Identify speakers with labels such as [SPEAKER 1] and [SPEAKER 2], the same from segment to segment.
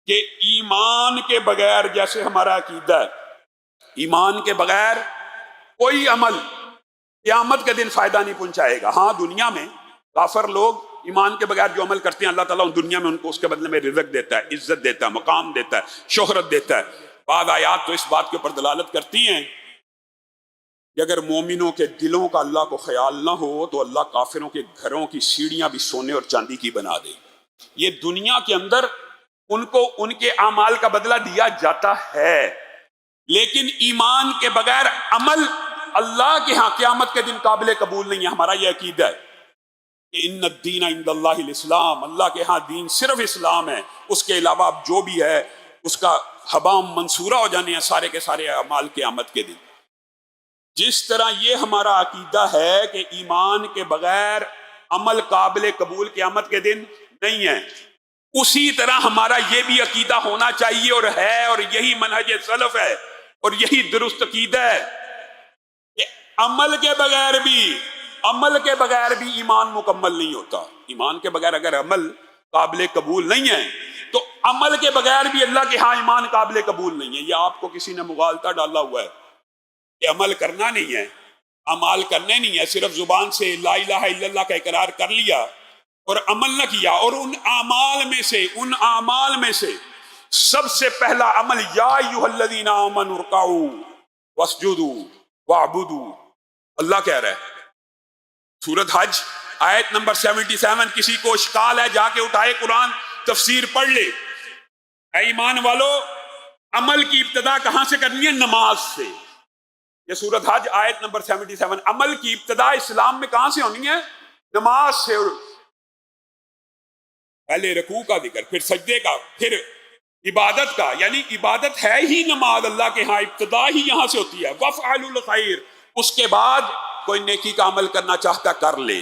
[SPEAKER 1] کہ ایمان کے بغیر، جیسے ہمارا عقیدہ ہے، ایمان کے بغیر کوئی عمل قیامت کے دن فائدہ نہیں پہنچائے گا۔ ہاں دنیا میں کافر لوگ ایمان کے بغیر جو عمل کرتے ہیں، اللہ تعالیٰ ان دنیا میں ان کو اس کے بدلے میں رزق دیتا ہے، عزت دیتا ہے، مقام دیتا ہے، شہرت دیتا ہے۔ بعض آیات تو اس بات کے اوپر دلالت کرتی ہیں کہ اگر مومنوں کے دلوں کا اللہ کو خیال نہ ہو تو اللہ کافروں کے گھروں کی سیڑھیاں بھی سونے اور چاندی کی بنا دے۔ یہ دنیا کے اندر ان کو ان کے اعمال کا بدلہ دیا جاتا ہے، لیکن ایمان کے بغیر عمل اللہ کے ہاں قیامت کے دن قابل قبول نہیں ہے۔ ہمارا یہ عقیدہ ہے کہ ان الدین عند اللہ الاسلام، اللہ کے ہاں دین صرف اسلام ہے، اس کے علاوہ اب جو بھی ہے اس کا حبام منصورہ ہو جانے ہیں سارے کے سارے اعمال قیامت کے دن۔ جس طرح یہ ہمارا عقیدہ ہے کہ ایمان کے بغیر عمل قابل قبول قیامت کے دن نہیں ہے، اسی طرح ہمارا یہ بھی عقیدہ ہونا چاہیے اور ہے، اور یہی منہج سلف ہے اور یہی درست عقیدہ ہے کہ عمل کے بغیر بھی ایمان مکمل نہیں ہوتا۔ ایمان کے بغیر اگر عمل قابل قبول نہیں ہے تو عمل کے بغیر بھی اللہ کے ہاں ایمان قابل قبول نہیں ہے۔ یہ آپ کو کسی نے مغالطہ ڈالا ہوا ہے کہ عمل کرنا نہیں ہے، اعمال کرنے نہیں ہے، صرف زبان سے لا الہ الا اللہ کا اقرار کر لیا اور عمل نہ کیا۔ اور ان اعمال میں سے سب سے پہلا عمل یا ایھا الذین آمنوا ارکعوا واسجدوا واعبدوا، اللہ کہہ رہا ہے سورۃ حج آیت نمبر 77۔ کسی کو اشکال ہے جا کے اٹھائے قرآن تفسیر پڑھ لے۔ اے ایمان والو، عمل کی ابتدا کہاں سے کرنی ہے؟ نماز سے۔ یہ سورۃ حج آیت نمبر 77۔ عمل کی ابتدا اسلام میں کہاں سے ہونی ہے؟ نماز سے۔ پہلے رکوع کا ذکر، پھر سجدے کا، پھر عبادت کا، یعنی عبادت ہے ہی نماز، اللہ کے ہاں ابتدا ہی یہاں سے ہوتی ہے۔ وَافْعَلُوا الْخَيْرَ، اس کے بعد کوئی نیکی کا عمل کرنا چاہتا کر لے۔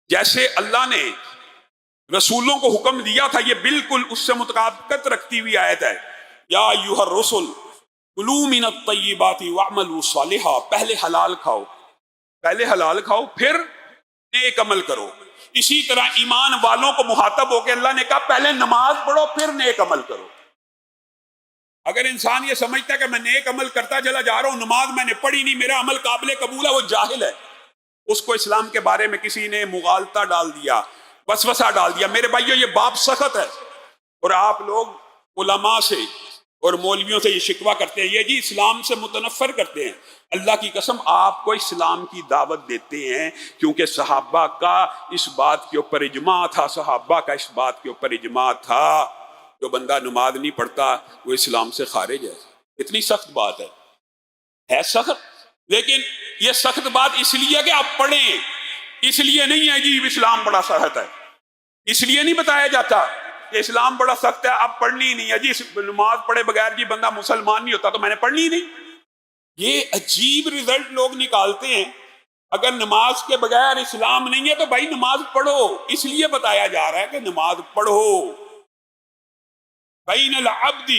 [SPEAKER 1] جیسے اللہ نے رسولوں کو حکم دیا تھا، یہ بالکل اس سے مطابقت رکھتی ہوئی آیت ہے۔ یا ایھا الرسل کلوا من الطیبات واعملوا صالحا، پہلے حلال کھاؤ پھر نیک عمل کرو۔ اسی طرح ایمان والوں کو مخاطب ہو کے اللہ نے کہا پہلے نماز پڑھو پھر نیک عمل کرو۔ اگر انسان یہ سمجھتا ہے کہ میں نیک عمل کرتا چلا جا رہا ہوں، نماز میں نے پڑھی نہیں، میرا عمل قابل قبول ہے، وہ جاہل ہے۔ اس کو اسلام کے بارے میں کسی نے مغالطہ ڈال دیا، وسوسہ ڈال دیا۔ میرے بھائیو، یہ باب سخت ہے، اور آپ لوگ علماء سے اور مولویوں سے یہ شکوہ کرتے ہیں، یہ جی اسلام سے متنفر کرتے ہیں۔ اللہ کی قسم آپ کو اسلام کی دعوت دیتے ہیں، کیونکہ صحابہ کا اس بات کے اوپر اجماع تھا، جو بندہ نماز نہیں پڑھتا وہ اسلام سے خارج ہے۔ اتنی سخت بات ہے سخت، لیکن یہ سخت بات اس لیے کہ آپ پڑھیں، اس لیے نہیں ہے جی اسلام بڑا سخت ہے، اس لیے نہیں بتایا جاتا کہ اسلام بڑا سخت ہے، اب پڑھنی ہی نہیں ہے جی، نماز پڑھے بغیر جی بندہ مسلمان نہیں ہوتا تو میں نے پڑھنی ہی نہیں۔ یہ عجیب رزلٹ لوگ نکالتے ہیں۔ اگر نماز کے بغیر اسلام نہیں ہے تو بھائی نماز پڑھو، اس لیے بتایا جا رہا ہے کہ نماز پڑھو۔ بین العبد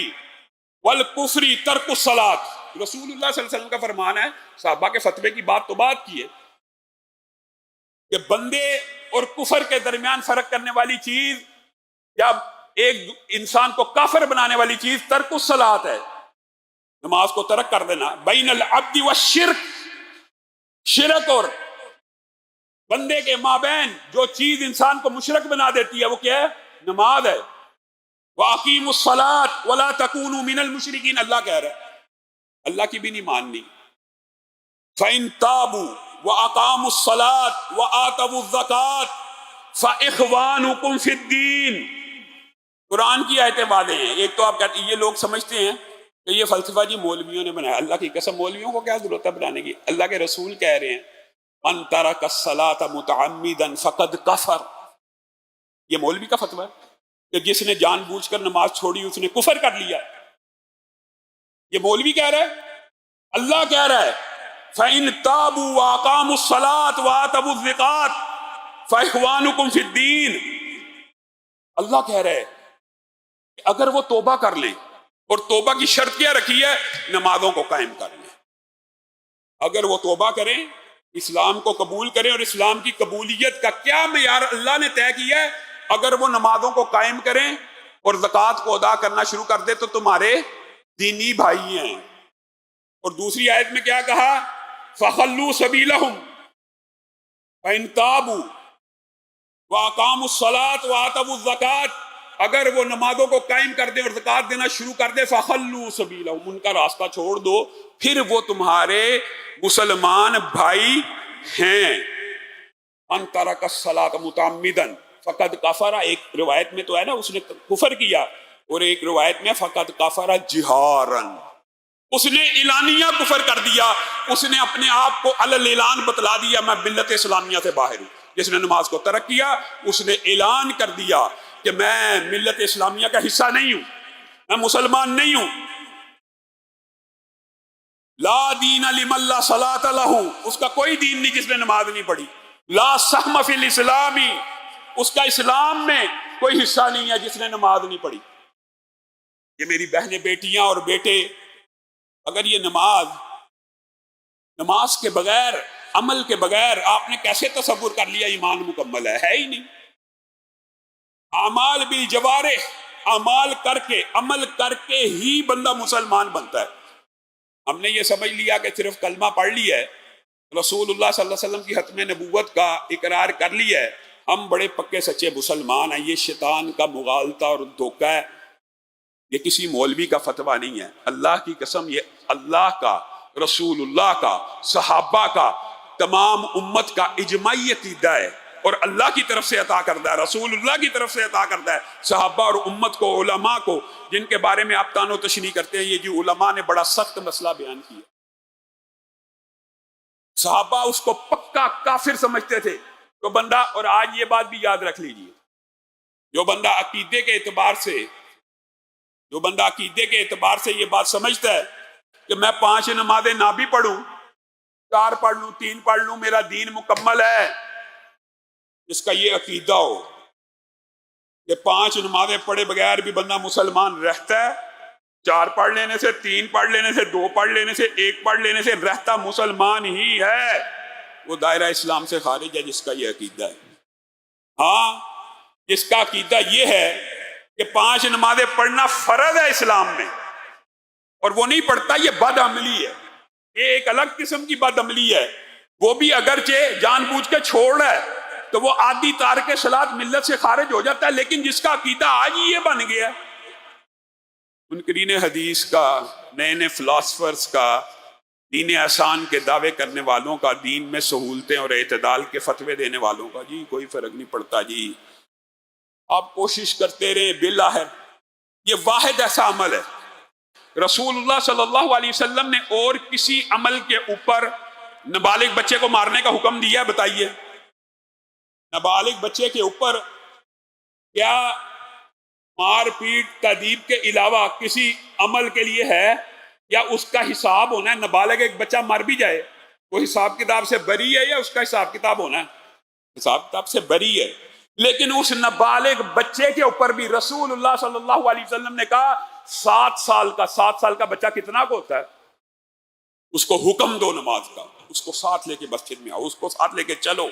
[SPEAKER 1] والکفر ترک الصلاۃ، رسول اللہ صلی اللہ علیہ وسلم کا فرمان ہے۔ صحابہ کے فتوے کی بات تو بات کی ہے کہ بندے اور کفر کے درمیان فرق کرنے والی چیز یا ایک انسان کو کافر بنانے والی چیز ترک الصلاۃ ہے، نماز کو ترک کر دینا۔ بین العبد والشرک، شرک اور بندے کے مابین جو چیز انسان کو مشرک بنا دیتی ہے وہ کیا ہے؟ نماز ہے۔ وَأَقِيمُوا الصَّلَاةَ وَلَا تَكُونُوا مِنَ الْمُشْرِكِينَ، اللہ کہہ رہا ہے، اللہ کی بھی نہیں ماننی۔ فَإِن تَابُوا وَأَقَامُوا الصَّلَاةَ وَآتَوُا الزَّكَاةَ فَإِخْوَانُكُمْ فِي الدِّينِ، قرآن کی آیتیں واضح ہیں۔ ایک تو آپ کہتے ہیں، یہ لوگ سمجھتے ہیں کہ یہ فلسفہ جی مولویوں نے بنایا۔ اللہ کی قسم مولویوں کو کیا ضرورت ہے بنانے کی؟ اللہ کے رسول کہہ رہے ہیں مَن تَرَكَ الصَّلَاةَ مُتَعَمِّدًا فَقَدْ كَفَرَ، یہ مولوی کا فتویٰ ہے کہ جس نے جان بوجھ کر نماز چھوڑی اس نے کفر کر لیا۔ یہ مولوی کہہ رہا ہے، اللہ کہہ رہا ہے فَإِن تَابُوا وَأَقَامُوا الصَّلَاةَ وَآتَوُا الزَّكَاةَ فَإِخْوَانُكُمْ فِي الدِّينِ، اللہ کہہ رہا ہے کہ اگر وہ توبہ کر لیں، اور توبہ کی شرط کیا رکھی ہے؟ نمازوں کو قائم کر لیں۔ اگر وہ توبہ کریں، اسلام کو قبول کریں، اور اسلام کی قبولیت کا کیا معیار اللہ نے طے کیا ہے؟ اگر وہ نمازوں کو قائم کریں اور زکوٰۃ کو ادا کرنا شروع کر دے تو تمہارے دینی بھائی ہیں۔ اور دوسری آیت میں کیا کہا؟ فَخَلُّوا سَبِيلَهُمْ فَإِن تَابُوا وَأَقَامُوا الصَّلَاةَ وَآتَوُا الزَّكَاةَ، اگر وہ نمازوں کو قائم کر دیں اور زکوٰۃ دینا شروع کر دے، فَخَلُّوا سَبِيلَهُمْ، ان کا راستہ چھوڑ دو، پھر وہ تمہارے مسلمان بھائی ہیں۔ مَن تَرَكَ الصَّلَاةَ مُتَعَمِّدًا فَقَدْ كَفَرَ، ایک روایت میں تو ہے نا اس نے کفر کیا، اور ایک روایت میں فَقَدْ كَفَرَ جِهَارًا، اس نے اعلانیہ کفر کر دیا، اس نے اپنے آپ کو علی الاعلان بتلا دیا میں ملت اسلامیہ سے باہر ہوں۔ جس نے نماز کو ترک کیا اس نے اعلان کر دیا کہ میں ملت اسلامیہ کا حصہ نہیں ہوں، میں مسلمان نہیں ہوں۔ لا دین لمن لا صلاۃ لہ، اس کا کوئی دین نہیں جس نے نماز نہیں پڑھی۔ لا سہم فی الاسلام، اس کا اسلام میں کوئی حصہ نہیں ہے جس نے نماز نہیں پڑھی۔ یہ میری بہنیں، بیٹیاں اور بیٹے، اگر یہ نماز کے بغیر، عمل کے بغیر آپ نے کیسے تصور کر لیا ایمان مکمل ہے ہی نہیں۔ اعمال بالجوارح، اعمال کر کے، عمل کر کے ہی بندہ مسلمان بنتا ہے۔ ہم نے یہ سمجھ لیا کہ صرف کلمہ پڑھ لیا ہے، رسول اللہ صلی اللہ علیہ وسلم کی ختم نبوت کا اقرار کر لیا ہے، ہم بڑے پکے سچے مسلمان ہیں۔ یہ شیطان کا مغالطہ اور دھوکہ ہے، یہ کسی مولوی کا فتویٰ نہیں ہے۔ اللہ کی قسم یہ اللہ کا، رسول اللہ کا، صحابہ کا، تمام امت کا اجماعی عقیدہ ہے، اور اللہ کی طرف سے عطا کردہ ہے، رسول اللہ کی طرف سے عطا کردہ ہے۔ صحابہ اور امت کو، علماء کو، جن کے بارے میں آپ تان و تشنیع کرتے ہیں، یہ جو علماء نے بڑا سخت مسئلہ بیان کیا۔ صحابہ اس کو پکا کافر سمجھتے تھے تو بندہ، اور آج یہ بات بھی یاد رکھ لیجئے، جو بندہ عقیدے کے اعتبار سے یہ بات سمجھتا ہے کہ میں 5 نمازیں نہ بھی پڑھوں، 4 پڑھ لوں، 3 پڑھ لوں، میرا دین مکمل ہے، اس کا یہ عقیدہ ہو کہ 5 نمازیں پڑھے بغیر بھی بندہ مسلمان رہتا ہے، 4 پڑھ لینے سے، 3 پڑھ لینے سے، 2 پڑھ لینے سے، 1 پڑھ لینے سے رہتا مسلمان ہی ہے، وہ دائرہ اسلام سے خارج ہے جس کا یہ عقیدہ ہے۔ ہاں، جس کا عقیدہ یہ ہے کہ 5 نمازیں پڑھنا فرض ہے اسلام میں، اور وہ نہیں پڑھتا، یہ بد عملی ہے، یہ ایک الگ قسم کی بد عملی ہے۔ وہ بھی اگرچہ جان بوجھ کے چھوڑ رہا ہے تو وہ عادی تارک صلاۃ ملت سے خارج ہو جاتا ہے، لیکن جس کا عقیدہ آج یہ بن گیا ہے، منکرین حدیث کا، نئے نئے فلاسفرز کا، دین احسان کے دعوے کرنے والوں کا، دین میں سہولتیں اور اعتدال کے فتوے دینے والوں کا، جی کوئی فرق نہیں پڑتا جی، آپ کوشش کرتے رہیں، بالآخر یہ واحد ایسا عمل ہے۔ رسول اللہ صلی اللہ علیہ وسلم نے اور کسی عمل کے اوپر نابالغ بچے کو مارنے کا حکم دیا ہے؟ بتائیے، نابالغ بچے کے اوپر کیا مار پیٹ تادیب کے علاوہ کسی عمل کے لیے ہے، یا اس کا حساب ہونا ہے؟ نابالغ ایک بچہ مر بھی جائے، وہ حساب کتاب سے بری ہے یا اس کا حساب کتاب ہونا ہے؟ حساب کتاب سے بری ہے، لیکن اس نابالغ بچے کے اوپر بھی رسول اللہ صلی اللہ علیہ وسلم نے کہا 7 سال کا بچہ کتنا کو ہوتا ہے، اس کو حکم دو نماز کا، اس کو ساتھ لے کے مسجد میں آؤ، اس کو ساتھ لے کے چلو،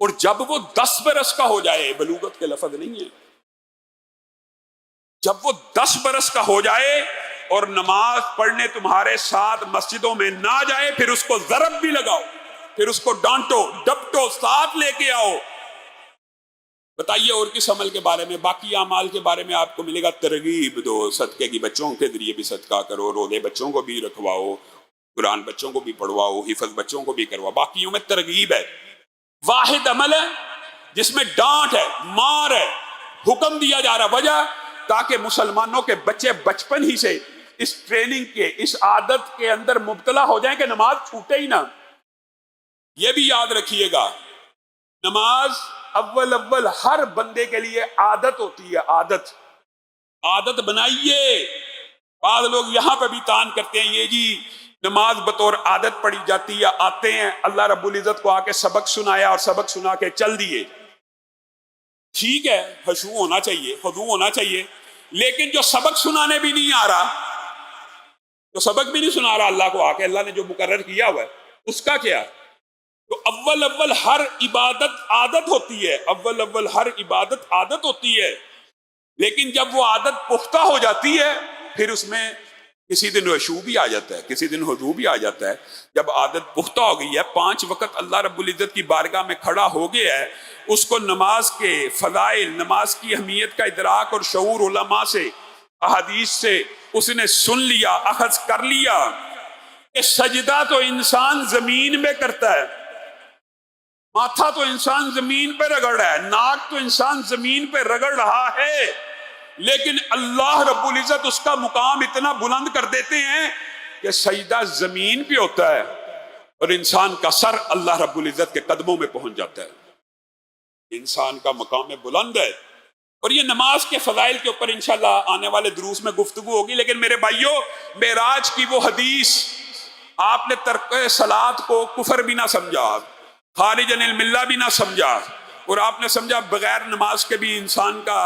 [SPEAKER 1] اور جب وہ 10 برس کا ہو جائے، بلوغت کے لفظ نہیں ہے، جب وہ 10 برس کا ہو جائے اور نماز پڑھنے تمہارے ساتھ مسجدوں میں نہ جائے، پھر اس کو ضرب بھی لگاؤ، پھر اس کو ڈانٹو ڈپٹو، ساتھ لے کے آؤ۔ بتائیے اور کس عمل کے بارے میں؟ باقی اعمال کے بارے میں آپ کو ملے گا ترغیب دو، صدقے کی، بچوں کے ذریعے بھی صدقہ کرو، روزے بچوں کو بھی رکھواؤ، قرآن بچوں کو بھی پڑھواؤ، حفظ بچوں کو بھی کرواؤ، باقیوں میں ترغیب ہے۔ واحد عمل ہے جس میں ڈانٹ ہے، مار ہے، حکم دیا جا رہا، وجہ تاکہ مسلمانوں کے بچے بچپن ہی سے اس ٹریننگ کے، اس عادت کے اندر مبتلا ہو جائیں کہ نماز چھوٹے ہی نہ۔ یہ بھی یاد رکھیے گا، نماز اول ہر بندے کے لیے عادت ہوتی ہے، عادت بنائیے۔ بعض لوگ یہاں پہ بھی تان کرتے ہیں، یہ جی نماز بطور عادت پڑھی جاتی ہے، آتے ہیں اللہ رب العزت کو آ کے سبق سنایا اور سبق سنا کے چل دیے، ٹھیک ہے، خشوع ہونا چاہیے، خضوع ہونا چاہیے، لیکن جو سبق سنانے بھی نہیں آ رہا، جو سبق بھی نہیں سنا رہا اللہ کو آ کے، اللہ نے جو مقرر کیا ہوا ہے اس کا کیا؟ تو اول ہر عبادت عادت ہوتی ہے، ہر عبادت عادت ہوتی ہے، لیکن جب وہ عادت پختہ ہو جاتی ہے پھر اس میں کسی دن رشوع بھی آ جاتا ہے، کسی دن حضو بھی آ جاتا ہے۔ جب عادت پختہ ہو گئی ہے، 5 وقت اللہ رب العزت کی بارگاہ میں کھڑا ہو گیا ہے، اس کو نماز کے فضائل، نماز کی اہمیت کا ادراک اور شعور علماء سے، احادیث سے اس نے سن لیا، اخذ کر لیا کہ سجدہ تو انسان زمین میں کرتا ہے، ماتھا تو انسان زمین پہ رگڑ رہا ہے، ناک تو انسان زمین پہ رگڑ رہا ہے، لیکن اللہ رب العزت اس کا مقام اتنا بلند کر دیتے ہیں کہ سجدہ زمین پہ ہوتا ہے اور انسان کا سر اللہ رب العزت کے قدموں میں پہنچ جاتا ہے۔ انسان کا مقام بلند ہے، اور یہ نماز کے فضائل کے اوپر انشاءاللہ آنے والے دروس میں گفتگو ہوگی۔ لیکن میرے بھائیوں، معراج کی وہ حدیث، آپ نے ترک صلاۃ کو کفر بھی نہ سمجھا، خارج عن الملہ بھی نہ سمجھا، اور آپ نے سمجھا بغیر نماز کے بھی انسان کا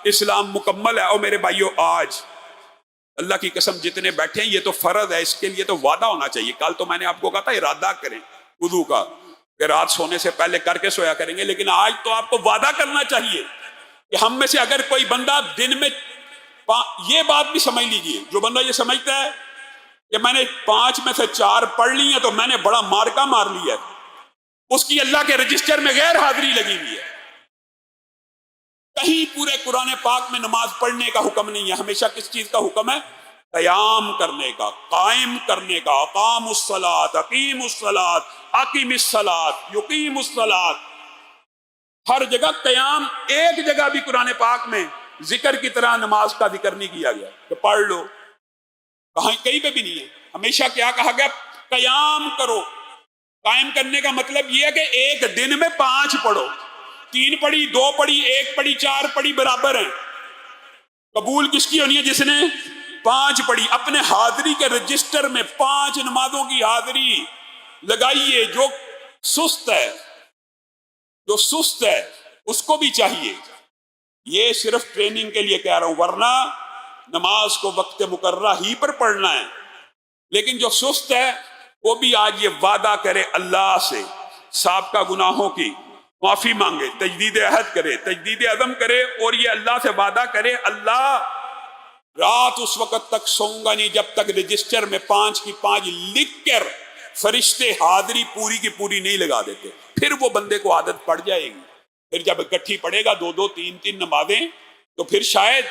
[SPEAKER 1] اسلام مکمل ہے۔ اور میرے بھائیوں، آج اللہ کی قسم جتنے بیٹھے ہیں، یہ تو فرض ہے، اس کے لیے تو وعدہ ہونا چاہیے۔ کل تو میں نے آپ کو کہا تھا ارادہ کریں وضو کا کہ رات سونے سے پہلے کر کے سویا کریں گے، لیکن آج تو آپ کو وعدہ کرنا چاہیے کہ ہم میں سے اگر کوئی بندہ دن میں یہ بات بھی سمجھ لیجئے، جو بندہ یہ سمجھتا ہے کہ میں نے 5 میں سے 4 پڑھ لی ہیں تو میں نے بڑا مارکا مار لیا ہے، اس کی اللہ کے رجسٹر میں غیر حاضری لگی ہوئی ہے۔ کہیں پورے قرآن پاک میں نماز پڑھنے کا حکم نہیں ہے، ہمیشہ کس چیز کا حکم ہے؟ قیام کرنے کا، قائم کرنے کا۔ اقام الصلاۃ، اقیم الصلاۃ، اقیم الصلاۃ، یقیم الصلاۃ، ہر جگہ قیام۔ ایک جگہ بھی قرآن پاک میں ذکر کی طرح نماز کا ذکر نہیں کیا گیا کہ پڑھ لو، کہیں پہ بھی نہیں ہے۔ ہمیشہ کیا کہا گیا؟ قیام کرو۔ قائم کرنے کا مطلب یہ ہے کہ ایک دن میں 5 پڑھو، 3 پڑھی، 2 پڑھی، 1 پڑھی، 4 پڑھی، برابر ہیں۔ قبول کس کی ہونی ہے؟ جس نے 5 پڑھی۔ اپنے حاضری کے رجسٹر میں 5 نمازوں کی حاضری لگائیے۔ جو سست ہے، جو سست ہے اس کو بھی چاہیے۔ یہ صرف ٹریننگ کے لیے کہہ رہا ہوں، ورنہ نماز کو وقت مقررہ ہی پر پڑھنا ہے۔ لیکن جو سست ہے وہ بھی آج یہ وعدہ کرے اللہ سے، سابقہ گناہوں کی معافی مانگے، تجدید عہد کرے، تجدید عزم کرے، اور یہ اللہ سے وعدہ کرے، اللہ رات اس وقت تک سوؤں گا نہیں جب تک رجسٹر میں 5 کی 5 لکھ کر فرشتے حاضری پوری کی پوری نہیں لگا دیتے۔ پھر وہ بندے کو عادت پڑ جائے گی، پھر جب اکٹھی پڑھے گا 2-2 3-3 نمازیں، تو پھر شاید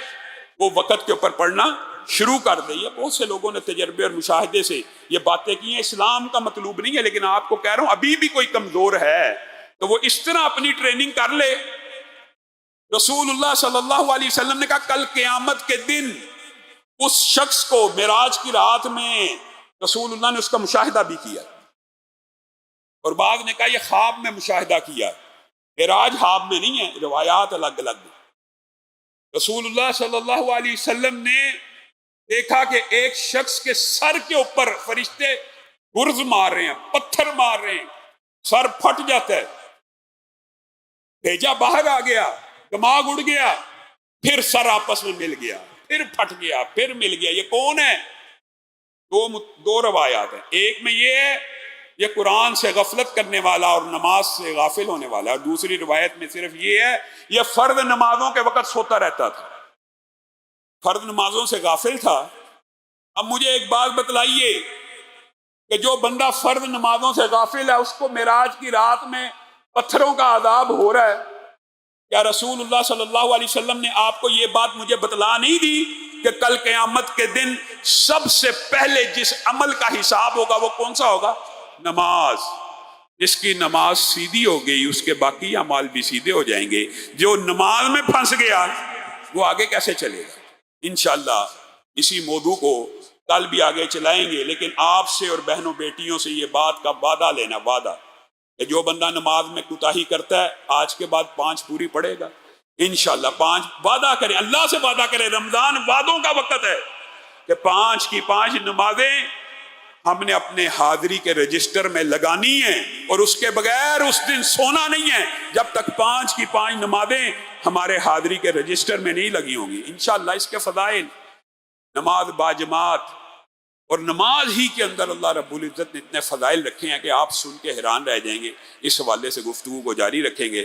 [SPEAKER 1] وہ وقت کے اوپر پڑھنا شروع کر دے۔ یہ بہت سے لوگوں نے تجربے اور مشاہدے سے یہ باتیں کی ہیں۔ اسلام کا مطلوب نہیں ہے، لیکن آپ کو کہہ رہا ہوں ابھی بھی کوئی کمزور ہے تو وہ اس طرح اپنی ٹریننگ کر لے۔ رسول اللہ صلی اللہ علیہ وسلم نے کہا کل قیامت کے دن اس شخص کو معراج کی رات میں رسول اللہ نے اس کا مشاہدہ بھی کیا، اور بعض نے کہا یہ خواب میں مشاہدہ کیا۔ معراج خواب میں نہیں ہے، روایات الگ الگ ہیں۔ رسول اللہ صلی اللہ علیہ وسلم نے دیکھا کہ ایک شخص کے سر کے اوپر فرشتے گرز مار رہے ہیں، پتھر مار رہے ہیں، سر پھٹ جاتا ہے، بھیجا باہر آ گیا، دماغ اڑ گیا، پھر سر آپس میں مل گیا، پھر پھٹ گیا، پھر مل گیا۔ یہ کون ہے؟ دو روایات ہیں۔ ایک میں یہ ہے یہ قرآن سے غفلت کرنے والا اور نماز سے غافل ہونے والا، اور دوسری روایت میں صرف یہ ہے یہ فرض نمازوں کے وقت سوتا رہتا تھا، فرض نمازوں سے غافل تھا۔ اب مجھے ایک بات بتلائیے کہ جو بندہ فرض نمازوں سے غافل ہے اس کو معراج کی رات میں پتھروں کا عذاب ہو رہا ہے، کیا رسول اللہ صلی اللہ علیہ وسلم نے آپ کو یہ بات مجھے بتلا نہیں دی کہ کل قیامت کے دن سب سے پہلے جس عمل کا حساب ہوگا وہ کون سا ہوگا؟ نماز۔ جس کی نماز سیدھی ہو گئی اس کے باقی اعمال بھی سیدھے ہو جائیں گے، جو نماز میں پھنس گیا وہ آگے کیسے چلے گا؟ انشاءاللہ اسی موضوع کو کل بھی آگے چلائیں گے، لیکن آپ سے اور بہنوں بیٹیوں سے یہ بات کا وعدہ لینا، وعدہ کہ جو بندہ نماز میں کوتاہی کرتا ہے آج کے بعد 5 پوری پڑھے گا انشاءاللہ۔ 5 وعدہ کرے، اللہ سے وعدہ کرے، رمضان وعدوں کا وقت ہے کہ 5 کی 5 نمازیں ہم نے اپنے حاضری کے رجسٹر میں لگانی ہیں، اور اس کے بغیر اس دن سونا نہیں ہے جب تک 5 کی 5 نمازیں ہمارے حاضری کے رجسٹر میں نہیں لگی ہوں گی انشاءاللہ۔ اس کے فضائل، نماز باجماعت، اور نماز ہی کے اندر اللہ رب العزت نے اتنے فضائل رکھے ہیں کہ آپ سن کے حیران رہ جائیں گے۔ اس حوالے سے گفتگو کو جاری رکھیں گے۔